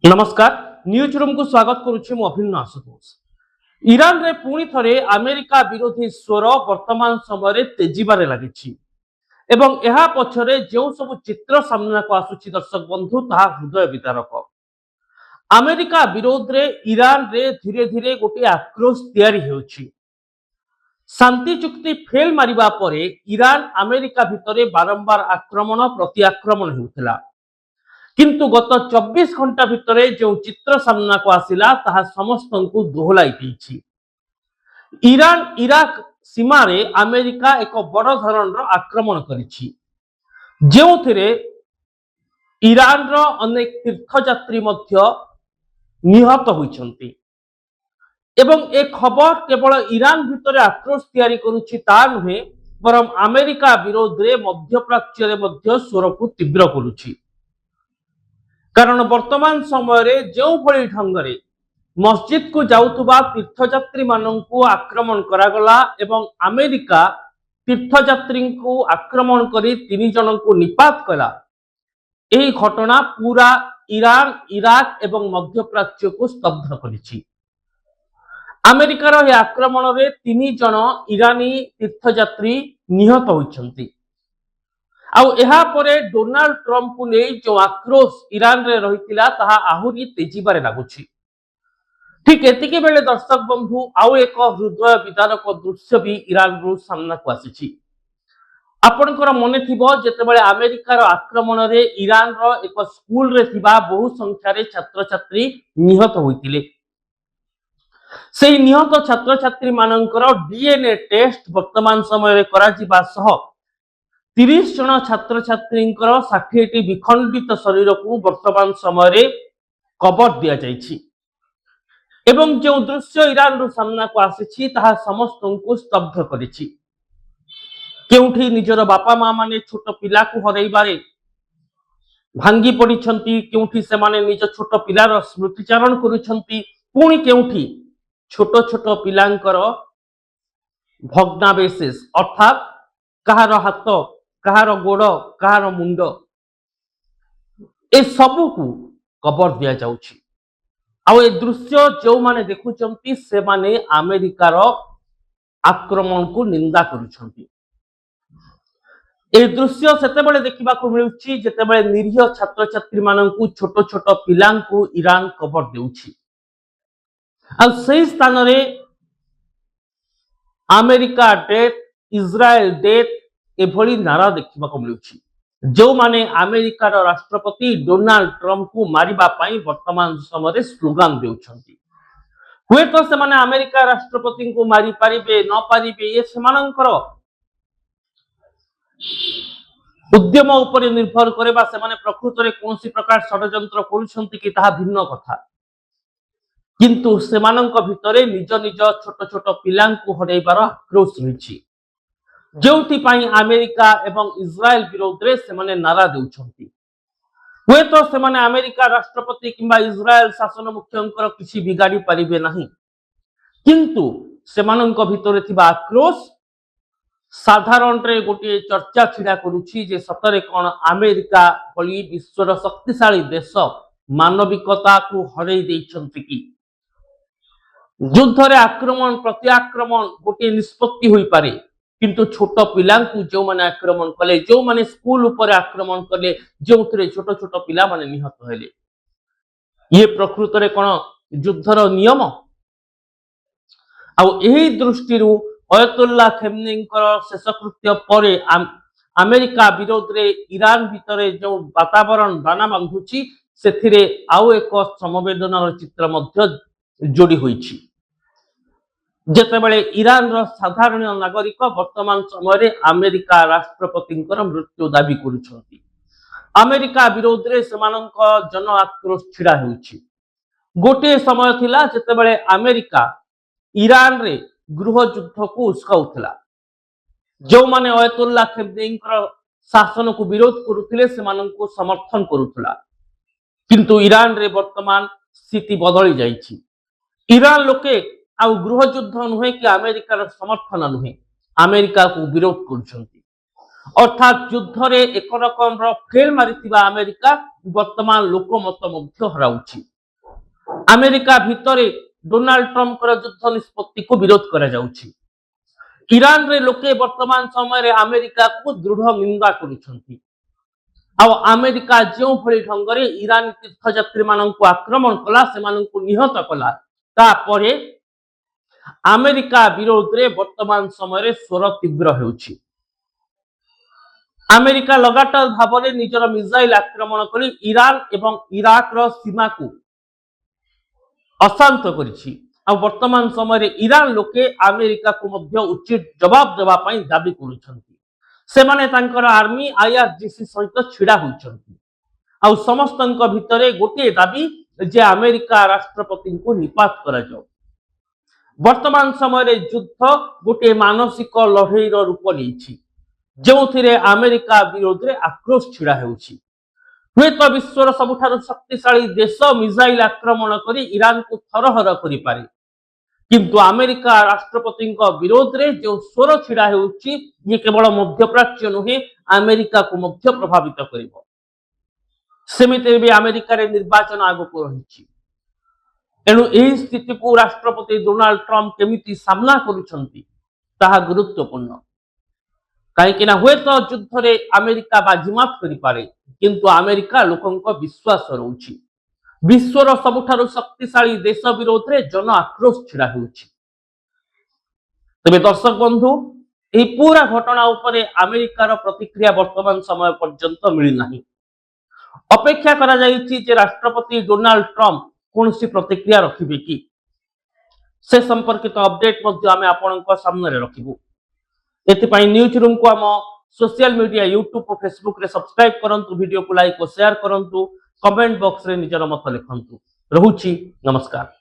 नमस्कार news room को स्वागत करुच्ची मु अभिन्न आशुतोष। ईरान रे पुणी थरे अमेरिका विरोधी स्वर वर्तमान समय तेजिबारे लगी एवं यह पछरे जो सब चित्र सामना को आसुची दर्शक बंधु ताहा हृदय विदारक। अमेरिका विरोध रे ईरान रे धीरे धीरे गोटे आक्रोश तैयारी हेउची। शांति चुक्ति फेल मारिबा परे ईरान अमेरिका भितरे बारंबार आक्रमण प्रति आक्रमण हेउथिला, किंतु गत 24 घंटा भितरे जो चित्र सामना को आसिला ताहा समस्त को दोहलाई देछि। ईरान इराक सीमा रे अमेरिका एक बड़ धरणर आक्रमण करिछि, जेउथिरे ईरान रो अनेक तीर्थयात्री मध्य निहत होइछन्ति एवं ए खबर केवल ईरान भितरे आक्रोश तैयारी करुछि ता नुहे, बरम अमेरिका विरोध रे मध्यप्राच्य रे मध्य स्वर को तीव्र करुछि। कारण वर्तमान समय जो भली ढंगरे मस्जिद को जाउथुबा तीर्थयात्री माननकु आक्रमण करागला एवं अमेरिका तीर्थयात्री को आक्रमण करी 3 जन को निपात कला, यही घटना पूरा ईरान इराक एवं मध्यप्राच्य को स्तब्ध करिछि। अमेरिकार यह आक्रमण रे 3 जन ईरानी तीर्थयात्री निहत होइछन्ति। आउ एहा परे डोनाल्ड ट्रम्प को नहीं जो आक्रोश ईरान रे रहितिला ताहा आहुरी तेजिबारे लागुछि। ठीक एतिके बेले दर्शक बंधु आउ एक हृदय विदारक दृश्य भी ईरान रु सामना को आसीछि। आपनकर मने थिबो जेतेबेले अमेरिकार आक्रमण रे ईरान रो एक स्कूल रे थिबा बहु संख्या रे छात्र छात्री निहत होइतिले। सेही निहत छात्र छात्री मानकर डीएनए टेस्ट वर्तमान समय रे करा जिबा सह 30 जन छात्र छात्री 60 विखंडित शरीर को वर्तमान समय कबर दिया जाइछि। एवं जो दृश्य ईरान रो सामना को आसीछि ताहा समस्त को स्तब्ध करिछि। केउठी निजर बापा मां माने छोट पिला को हरैबारे भांगी पड़िछन्ति, केउठी से माने निज छोट पिलार स्मृतिचारण करूछन्ति, पुणी केउठी छोट छोट पिलांकर भग्नावशेष अर्थात कहार हाथ कहार गोड़ कहार मुंड ए सबू को कबर दिया जाउछि। आउ ए दृश्य जो माने देखुचंती से माने अमेरिकार आक्रमण को निंदा करुछंती। ए दृश्य सेतेबेले देखिबा को मिलुछि जेतेबेले निरीह छात्र छात्री माननकु छोट छोट पिलांकु ईरान कबर देउछि। आ सही स्थान रे अमेरिका डेथ इजराइल डेथ एभली नारा देखा मिलुछि। जो माने अमेरिकार राष्ट्रपति डोनाल्ड ट्रम्प को मारिबा पाई वर्तमान समय स्लोगान देउछन्ति। हुए तो से माने अमेरिका राष्ट्रपति को मारी पारिबे न पारिबे ये सेमानंकर उद्यम उपरे निर्भर करे बा से माने प्रकृत रे कोनसी प्रकार षडयंत्र करूछन्ति कि ताहा भिन्न कथा, किंतु सेमानंक भितरे निज निज छोट छोट पिलांकु हरैबार आक्रोश रहिछि, जोथि पाई अमेरिका एवं इजराइल विरोध रे से माने नारा देउछन्ति। हुए तो से माने अमेरिका राष्ट्रपति किंबा इजराइल शासन मुख्यंकर किछि बिगाड़ी पारिबे नहीं, किंतु सेमानंक भितरे थिबा आक्रोश साधारण रे गोटे चर्चा छिड़ा करूछि जे सतरे कोन अमेरिका भली विश्वर शक्तिशाली देश मानविकता को हरै दैछन्ति कि युद्ध रे आक्रमण प्रति आक्रमण गोटे निष्पत्ति होई पारे, किंतु छोट पिलांकु जो माने आक्रमण कले जो माने स्कूल ऊपर आक्रमण कले जोथरे छोट छोट पिला माने निहत हेले, ये प्रकृत रे कोन युद्धर नियम। आउ एही दृष्टि रु अयतुल्लाह खेमनींकर शेषकृत्य परे अमेरिका विरोध रे ईरान भितरे जो वातावरण दाना बांधुची सेथिरे आउ एक समवेदनार चित्र मध्य जोड़ी होइछि। जेतेबेले ईरान रो साधारण नागरिक वर्तमान समय अमेरिका राष्ट्रपति मृत्यु दाबी करुछन्ति। अमेरिका विरोध रे सेमानंक जन आक्रोश छिड़ा हेउछि। गोटे समय थिला जेतेबेले अमेरिका ईरान रे गृह युद्ध को उस्काउथला। जो माने अयतुल्लाह खेमनींकर शासन को विरोध करुथिले सेमानंको समर्थन करुथला, किंतु ईरान रे वर्तमान स्थिति बदली जाइछि। ईरान लोके आउ गृह युद्ध नुहे कि अमेरिकार समर्थन नुहे, अमेरिका को विरोध करुछन्ति। अर्थात युद्ध रे एक रकम फेल मारिथिबा अमेरिका वर्तमान लोकमत मध्य हराउछि। अमेरिका भितरे डोनाल्ड ट्रम्प युद्ध निष्पत्ति को विरोध करा जाउछि। ईरान रे लोके वर्तमान समय रे अमेरिका को दृढ़ निंदा करुछंती। आउ अमेरिका जो भली ढंगरे ईरान तीर्थयात्री माननकु आक्रमण कला सेमाननकु निहत कला तापरे अमेरिका विरोध रे वर्तमान समय रे स्वर तीव्र हेउछि। अमेरिका लगातार भाव में निजर मिसाइल आक्रमण कर ईरान एवं इराक रो सीमा को अशांत करिछि। वर्तमान समय रे ईरान लोके अमेरिका को मध्य उचित जवाब देवा पई दाबी करुछंती। सेमाने तांकर आर्मी आईआरजीसी सहित छिड़ा होइछंती। आ समस्तनक भितरे गोटे दाबी जे अमेरिका राष्ट्रपति को निपात करा जाओ। वर्तमान समय रे युद्ध गोटे मानसिक लड़ई रूप लेछि जो अमेरिका विरोध में आक्रोश छिड़ा होउछि। हुएत विश्वर सबुठारु शक्तिशाली देश मिसाइल आक्रमण कर ईरान को थरहर करि पारे, किंतु अमेरिका राष्ट्रपति विरोध में जो स्वर छिड़ा होउछि ये केवल मध्यप्राच्य नुहे अमेरिका को मध्य प्रभावित करिवो। सेमिति भी अमेरिका रे निर्वाचन आगको रहिछि। एणु एही स्थिति को राष्ट्रपति डोनाल्ड ट्रम्प केमिति सामना करुछंती ताहा गुरुत्वपूर्ण। कहीं हुए तो युद्ध रे अमेरिका बाजीमात करि पारे, किंतु अमेरिका लोकंक विश्वास रहुछि। विश्वर सबुठारु शक्तिशाली देश विरोध रे जन आक्रोश छिड़ा होउछि। तबे दर्शक बंधु एही पूरा घटना उपरे अमेरिकार प्रतिक्रिया वर्तमान समय पर्यंत मिली नाही। अपेक्षा करा जायछि जे राष्ट्रपति डोनाल्ड ट्रम्प कोनसी प्रतिक्रिया रखिबे कि से संपर्कित अपडेट मध्ये आमे आपनक सामने रे रखिबु। एथिपाई न्यूज रूम को आम सोशल मीडिया यूट्यूब और फेसबुक रे सब्सक्राइब करंतु, वीडियो को लाइक और शेयर करंतु, कमेंट बॉक्स रे निजर मत लिखंतु। रहुछि नमस्कार।